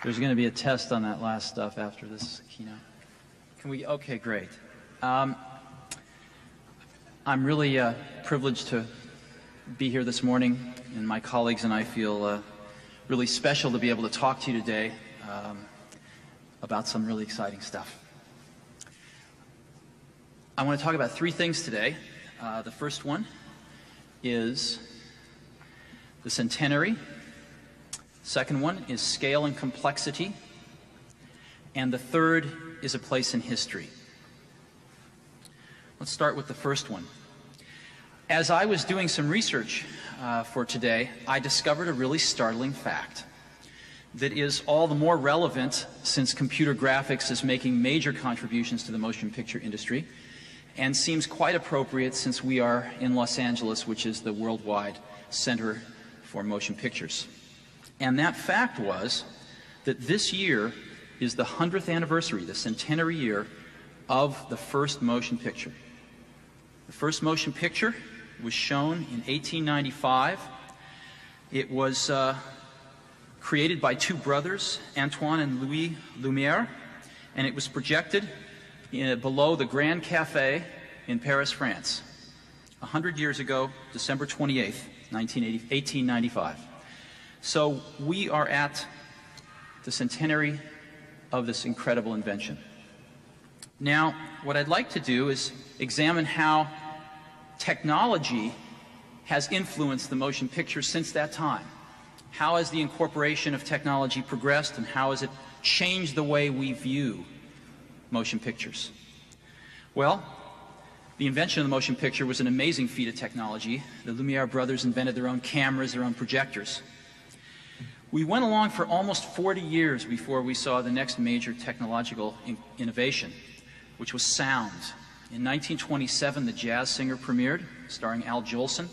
There's going to be a test on that last stuff after this keynote. Can we? Okay, great. I'm really privileged to be here this morning, and my colleagues and I feel really special to be able to talk to you today about some really exciting stuff. I want to talk about three things today. The first one is the centenary. Second one is scale and complexity. And the third is a place in history. Let's start with the first one. As I was doing some research for today, I discovered a really startling fact that is all the more relevant since computer graphics is making major contributions to the motion picture industry, and seems quite appropriate since we are in Los Angeles, which is the worldwide center for motion pictures. And that fact was that this year is the 100th anniversary, the centenary year, of the first motion picture. The first motion picture was shown in 1895. It was created by two brothers, Antoine and Louis Lumière, and it was projected below the Grand Café in Paris, France, 100 years ago, December 28th, 1895. So we are at the centenary of this incredible invention. Now, what I'd like to do is examine how technology has influenced the motion picture since that time. How has the incorporation of technology progressed, and how has it changed the way we view motion pictures? Well, the invention of the motion picture was an amazing feat of technology. The Lumière brothers invented their own cameras, their own projectors. We went along for almost 40 years before we saw the next major technological innovation, which was sound. In 1927, The Jazz Singer premiered, starring Al Jolson.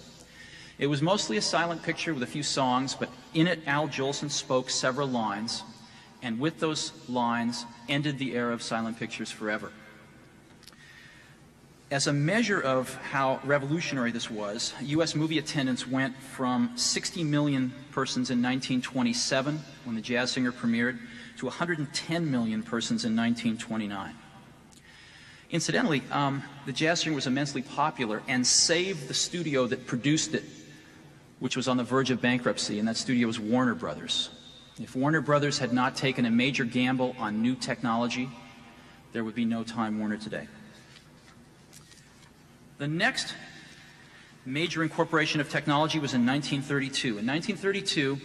It was mostly a silent picture with a few songs, but in it Al Jolson spoke several lines, and with those lines ended the era of silent pictures forever. As a measure of how revolutionary this was, U.S. movie attendance went from 60 million persons in 1927, when The Jazz Singer premiered, to 110 million persons in 1929. Incidentally, The Jazz Singer was immensely popular and saved the studio that produced it, which was on the verge of bankruptcy, and that studio was Warner Brothers. If Warner Brothers had not taken a major gamble on new technology, there would be no Time Warner today. The next major incorporation of technology was in 1932. In 1932,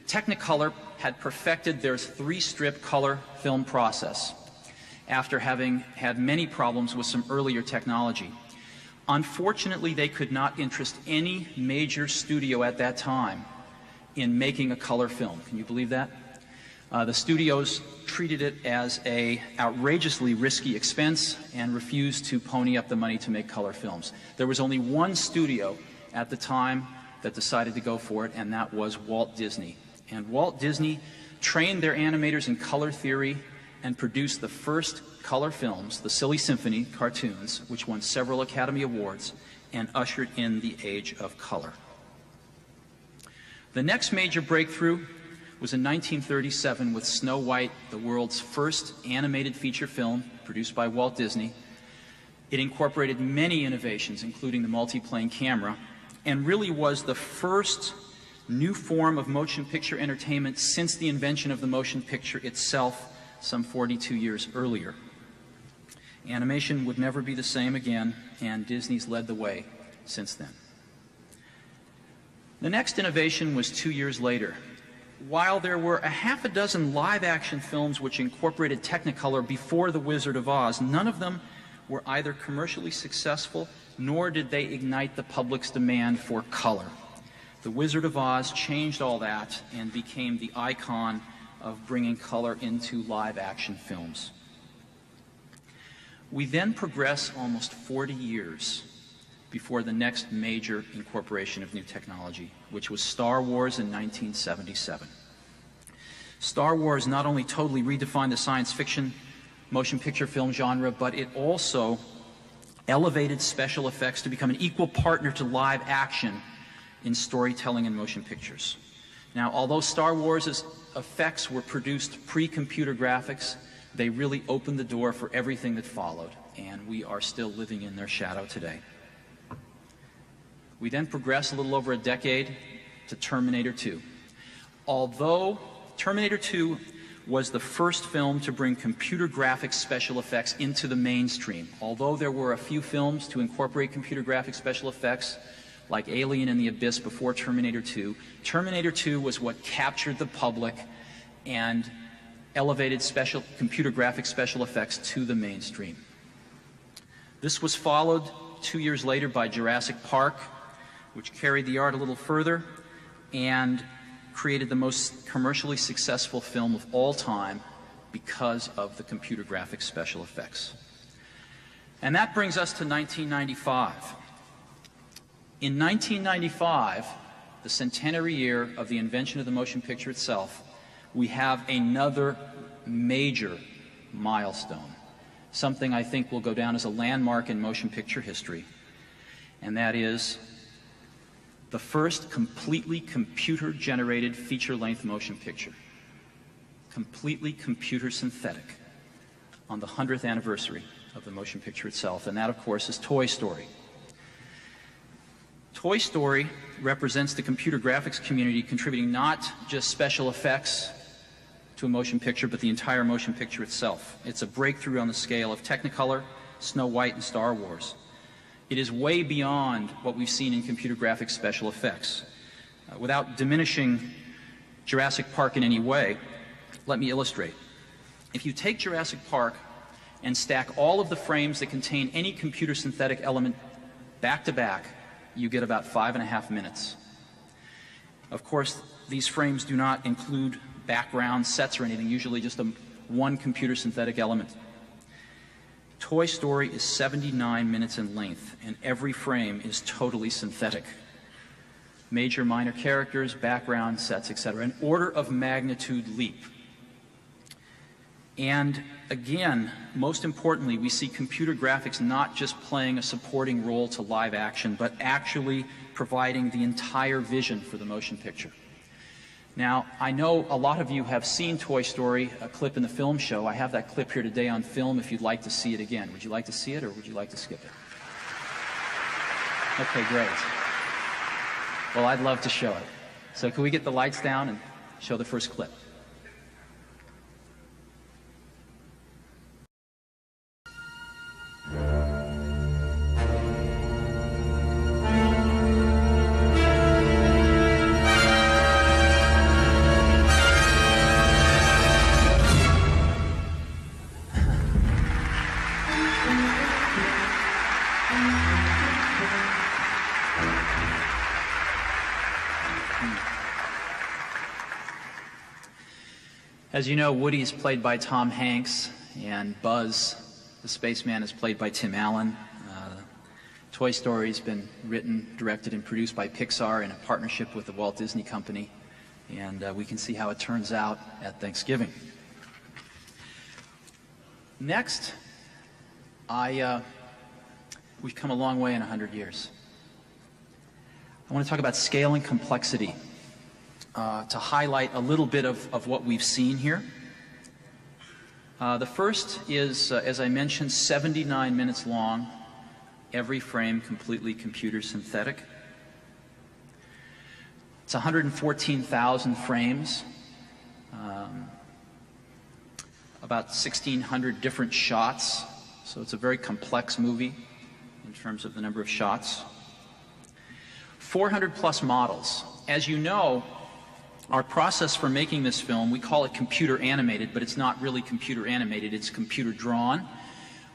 Technicolor had perfected their three-strip color film process after having had many problems with some earlier technology. Unfortunately, they could not interest any major studio at that time in making a color film. Can you believe that? The studios treated it as an outrageously risky expense and refused to pony up the money to make color films. There was only one studio at the time that decided to go for it, and that was Walt Disney. And Walt Disney trained their animators in color theory and produced the first color films, the Silly Symphony cartoons, which won several Academy Awards and ushered in the age of color. The next major breakthrough was in 1937 with Snow White, the world's first animated feature film produced by Walt Disney. It incorporated many innovations, including the multiplane camera, and really was the first new form of motion picture entertainment since the invention of the motion picture itself some 42 years earlier. Animation would never be the same again, and Disney's led the way since then. The next innovation was 2 years later. While there were a half a dozen live-action films which incorporated Technicolor before The Wizard of Oz, none of them were either commercially successful, nor did they ignite the public's demand for color. The Wizard of Oz changed all that and became the icon of bringing color into live-action films. We then progress almost 40 years before the next major incorporation of new technology, which was Star Wars in 1977. Star Wars not only totally redefined the science fiction motion picture film genre, but it also elevated special effects to become an equal partner to live action in storytelling and motion pictures. Now, although Star Wars' effects were produced pre-computer graphics, they really opened the door for everything that followed, and we are still living in their shadow today. We then progress a little over a decade to Terminator 2. Although Terminator 2 was the first film to bring computer graphics special effects into the mainstream, although there were a few films to incorporate computer graphics special effects, like Alien and the Abyss before Terminator 2, Terminator 2 was what captured the public and elevated computer graphics special effects to the mainstream. This was followed 2 years later by Jurassic Park, which carried the art a little further and created the most commercially successful film of all time because of the computer graphics special effects. And that brings us to 1995. In 1995, the centenary year of the invention of the motion picture itself, we have another major milestone, something I think will go down as a landmark in motion picture history, and that is the first completely computer-generated feature-length motion picture, completely computer-synthetic, on the 100th anniversary of the motion picture itself, and that, of course, is Toy Story. Toy Story represents the computer graphics community contributing not just special effects to a motion picture, but the entire motion picture itself. It's a breakthrough on the scale of Technicolor, Snow White, and Star Wars. It is way beyond what we've seen in computer graphics special effects. Without diminishing Jurassic Park in any way, let me illustrate. If you take Jurassic Park and stack all of the frames that contain any computer synthetic element back to back, you get about 5.5 minutes. Of course, these frames do not include background sets or anything, usually just one computer synthetic element. Toy Story is 79 minutes in length, and every frame is totally synthetic. Major, minor characters, background sets, etc. An order of magnitude leap. And again, most importantly, we see computer graphics not just playing a supporting role to live action, but actually providing the entire vision for the motion picture. Now, I know a lot of you have seen Toy Story, a clip in the film show. I have that clip here today on film if you'd like to see it again. Would you like to see it, or would you like to skip it? Okay, great. Well, I'd love to show it. So can we get the lights down and show the first clip? As you know, Woody is played by Tom Hanks, and Buzz, the spaceman, is played by Tim Allen. Toy Story has been written, directed, and produced by Pixar in a partnership with the Walt Disney Company, and we can see how it turns out at Thanksgiving. Next, we've come a long way in 100 years. I want to talk about scale and complexity. To highlight a little bit of what we've seen here. The first is, as I mentioned, 79 minutes long, every frame completely computer synthetic. It's 114,000 frames, about 1,600 different shots, so it's a very complex movie in terms of the number of shots. 400 plus models. As you know, our process for making this film, we call it computer animated, but it's not really computer animated, it's computer drawn.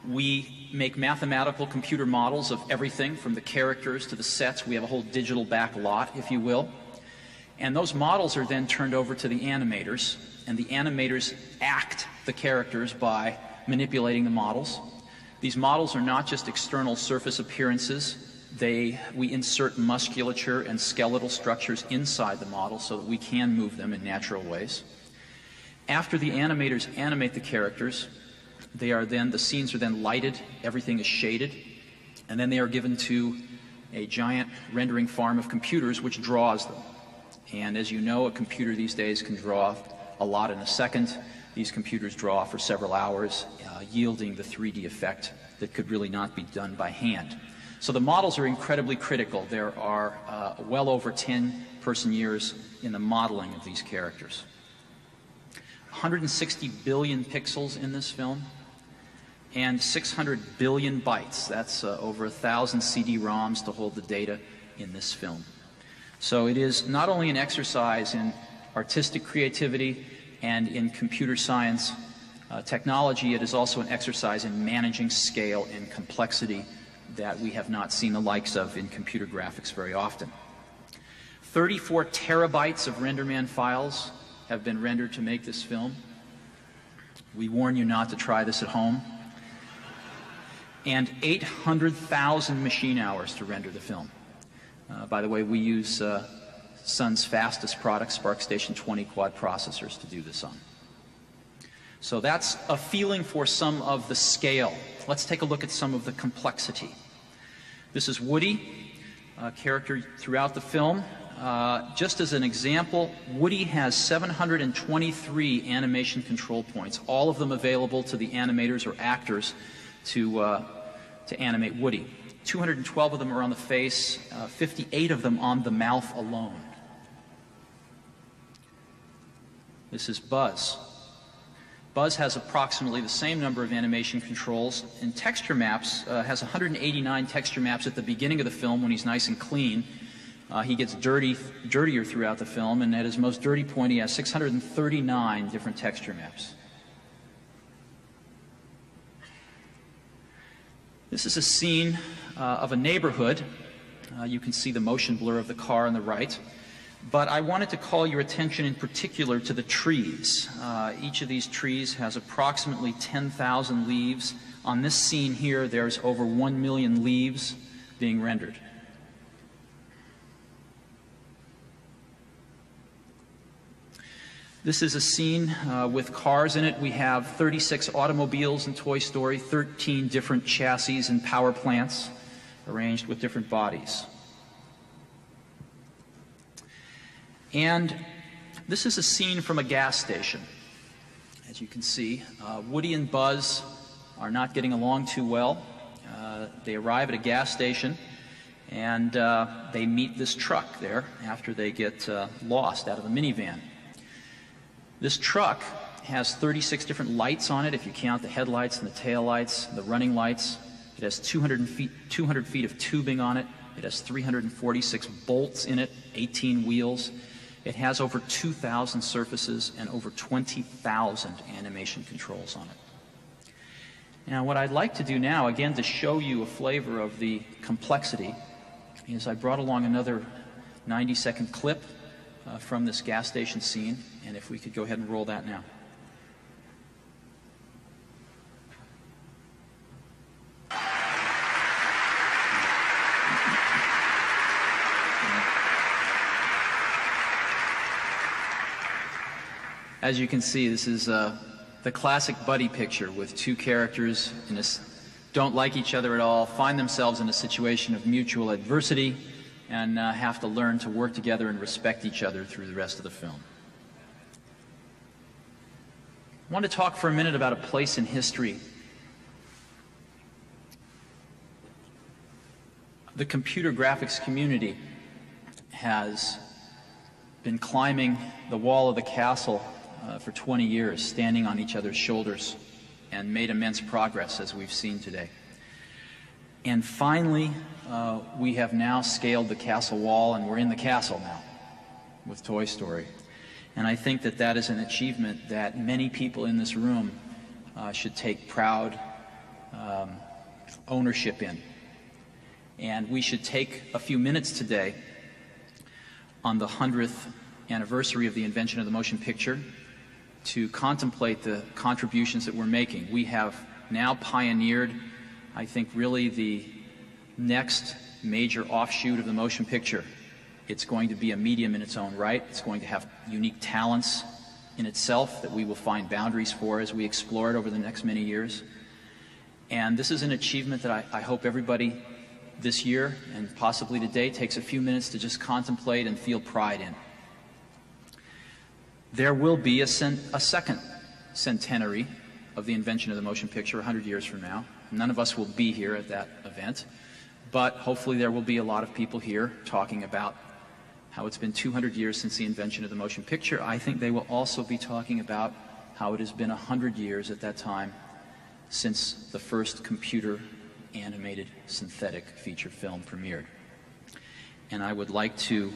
We make mathematical computer models of everything from the characters to the sets. We have a whole digital back lot, if you will. And those models are then turned over to the animators, and the animators act the characters by manipulating the models. These models are not just external surface appearances. We insert musculature and skeletal structures inside the model so that we can move them in natural ways. After the animators animate the characters, the scenes are then lighted, everything is shaded, and then they are given to a giant rendering farm of computers which draws them. And as you know, a computer these days can draw a lot in a second. These computers draw for several hours, yielding the 3D effect that could really not be done by hand. So the models are incredibly critical. There are well over 10 person-years in the modeling of these characters. 160 billion pixels in this film, and 600 billion bytes. That's over 1,000 CD-ROMs to hold the data in this film. So it is not only an exercise in artistic creativity and in computer science technology, it is also an exercise in managing scale and complexity that we have not seen the likes of in computer graphics very often. 34 terabytes of RenderMan files have been rendered to make this film. We warn you not to try this at home. And 800,000 machine hours to render the film. By the way, we use Sun's fastest product, SparkStation 20 quad processors, to do this on. So that's a feeling for some of the scale. Let's take a look at some of the complexity. This is Woody, a character throughout the film. Just as an example, Woody has 723 animation control points, all of them available to the animators or actors to animate Woody. 212 of them are on the face, 58 of them on the mouth alone. This is Buzz. Buzz has approximately the same number of animation controls, and texture maps has 189 texture maps at the beginning of the film when he's nice and clean. He gets dirtier throughout the film, and at his most dirty point he has 639 different texture maps. This is a scene of a neighborhood. You can see the motion blur of the car on the right. But I wanted to call your attention in particular to the trees. Each of these trees has approximately 10,000 leaves. On this scene here, there's over 1 million leaves being rendered. This is a scene with cars in it. We have 36 automobiles in Toy Story, 13 different chassis and power plants arranged with different bodies. And this is a scene from a gas station. As you can see, Woody and Buzz are not getting along too well. They arrive at a gas station and they meet this truck there after they get lost out of the minivan. This truck has 36 different lights on it, if you count the headlights and the taillights, the running lights. It has 200 feet of tubing on it. It has 346 bolts in it, 18 wheels. It has over 2,000 surfaces and over 20,000 animation controls on it. Now, what I'd like to do now, again, to show you a flavor of the complexity, is I brought along another 90-second clip from this gas station scene, and if we could go ahead and roll that now. As you can see, this is the classic buddy picture with two characters don't like each other at all, find themselves in a situation of mutual adversity, and have to learn to work together and respect each other through the rest of the film. I want to talk for a minute about a place in history. The computer graphics community has been climbing the wall of the castle for 20 years, standing on each other's shoulders, and made immense progress, as we've seen today. And finally, we have now scaled the castle wall, and we're in the castle now with Toy Story. And I think that that is an achievement that many people in this room should take proud ownership in. And we should take a few minutes today on the 100th anniversary of the invention of the motion picture to contemplate the contributions that we're making. We have now pioneered, I think, really the next major offshoot of the motion picture. It's going to be a medium in its own right. It's going to have unique talents in itself that we will find boundaries for as we explore it over the next many years. And this is an achievement that I hope everybody this year and possibly today takes a few minutes to just contemplate and feel pride in. There will be a second centenary of the invention of the motion picture 100 years from now. None of us will be here at that event, but hopefully there will be a lot of people here talking about how it's been 200 years since the invention of the motion picture. I think they will also be talking about how it has been 100 years at that time since the first computer-animated synthetic feature film premiered. And I would like to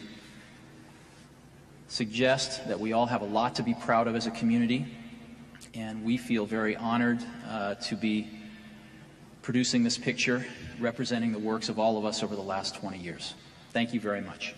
suggest that we all have a lot to be proud of as a community, and we feel very honored to be producing this picture representing the works of all of us over the last 20 years. Thank you very much.